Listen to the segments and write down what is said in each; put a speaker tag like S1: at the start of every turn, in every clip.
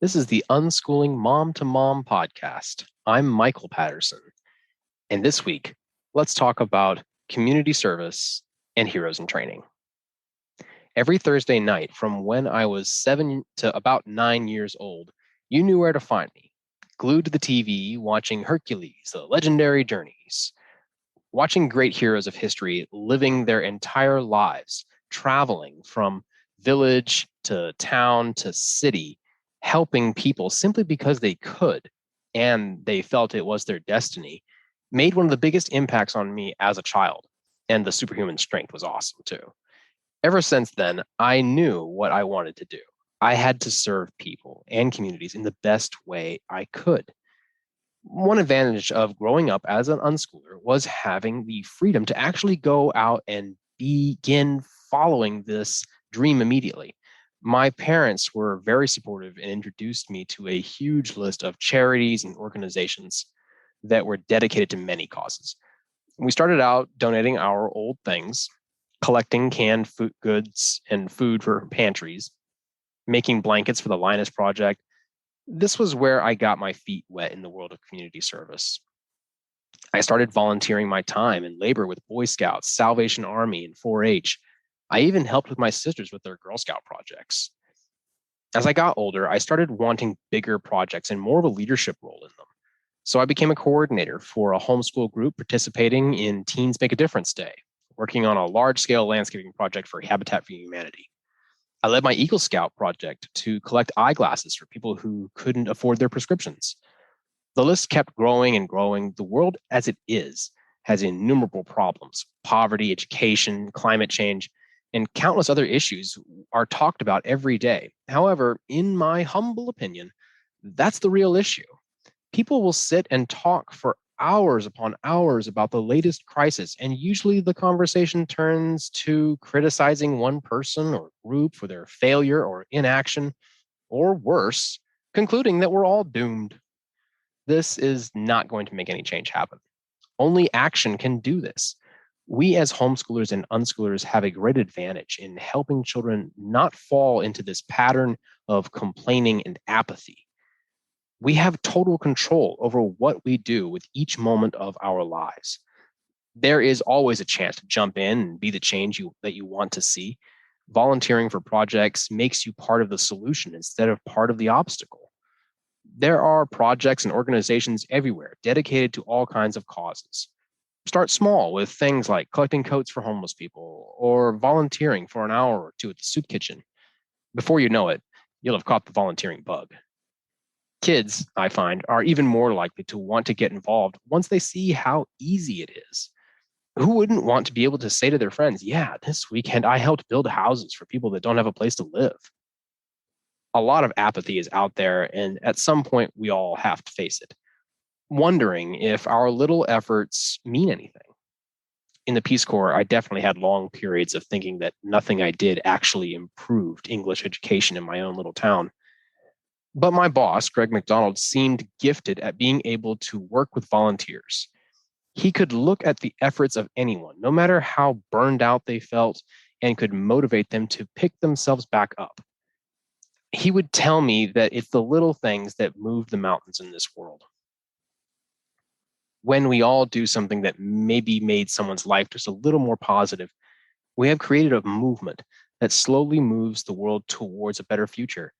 S1: This is the Unschooling Mom2Mom podcast. I'm Michael Patterson. And this week, let's talk about community service and heroes in training. Every Thursday night from when I was 7 to about 9 years old, you knew where to find me. Glued to the TV, watching Hercules, the legendary journeys, watching great heroes of history living their entire lives, traveling from village to town to city, helping people simply because they could and they felt it was their destiny, made one of the biggest impacts on me as a child. And the superhuman strength was awesome too. Ever since then, I knew what I wanted to do. I had to serve people and communities in the best way I could. One advantage of growing up as an unschooler was having the freedom to actually go out and begin following this dream immediately. My parents were very supportive and introduced me to a huge list of charities and organizations that were dedicated to many causes. We started out donating our old things, collecting canned food goods and food for pantries, making blankets for the Linus Project. This was where I got my feet wet in the world of community service. I started volunteering my time and labor with Boy Scouts, Salvation Army, and 4-H. I even helped with my sisters with their Girl Scout projects. As I got older, I started wanting bigger projects and more of a leadership role in them. So I became a coordinator for a homeschool group participating in Teens Make a Difference Day, working on a large-scale landscaping project for Habitat for Humanity. I led my Eagle Scout project to collect eyeglasses for people who couldn't afford their prescriptions. The list kept growing and growing. The world as it is has innumerable problems. Poverty, education, climate change, and countless other issues are talked about every day. However, in my humble opinion, that's the real issue. People will sit and talk for hours upon hours about the latest crisis, and usually the conversation turns to criticizing one person or group for their failure or inaction, or worse, concluding that we're all doomed. This is not going to make any change happen. Only action can do this. We as homeschoolers and unschoolers have a great advantage in helping children not fall into this pattern of complaining and apathy. We have total control over what we do with each moment of our lives. There is always a chance to jump in and be the change that you want to see. Volunteering for projects makes you part of the solution instead of part of the obstacle. There are projects and organizations everywhere dedicated to all kinds of causes. Start small with things like collecting coats for homeless people or volunteering for an hour or two at the soup kitchen. Before you know it, you'll have caught the volunteering bug. Kids, I find, are even more likely to want to get involved once they see how easy it is. Who wouldn't want to be able to say to their friends, yeah, this weekend I helped build houses for people that don't have a place to live? A lot of apathy is out there, and at some point, we all have to face it, wondering if our little efforts mean anything. In the Peace Corps, I definitely had long periods of thinking that nothing I did actually improved English education in my own little town. But my boss, Greg McDonald, seemed gifted at being able to work with volunteers. He could look at the efforts of anyone, no matter how burned out they felt, and could motivate them to pick themselves back up. He would tell me that it's the little things that move the mountains in this world. When we all do something that maybe made someone's life just a little more positive, we have created a movement that slowly moves the world towards a better future.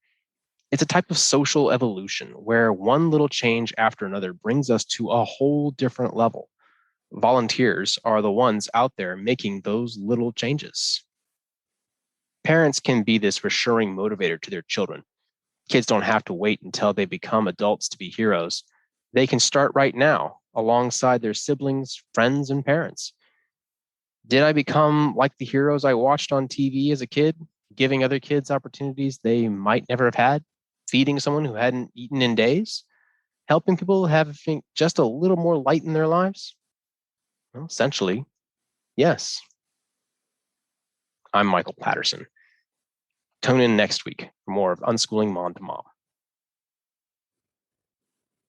S1: It's a type of social evolution where one little change after another brings us to a whole different level. Volunteers are the ones out there making those little changes. Parents can be this reassuring motivator to their children. Kids don't have to wait until they become adults to be heroes. They can start right now alongside their siblings, friends, and parents. Did I become like the heroes I watched on TV as a kid, giving other kids opportunities they might never have had, feeding someone who hadn't eaten in days, helping people have just a little more light in their lives? Well, essentially, yes. I'm Michael Patterson. Tune in next week for more of Unschooling Mom to Mom.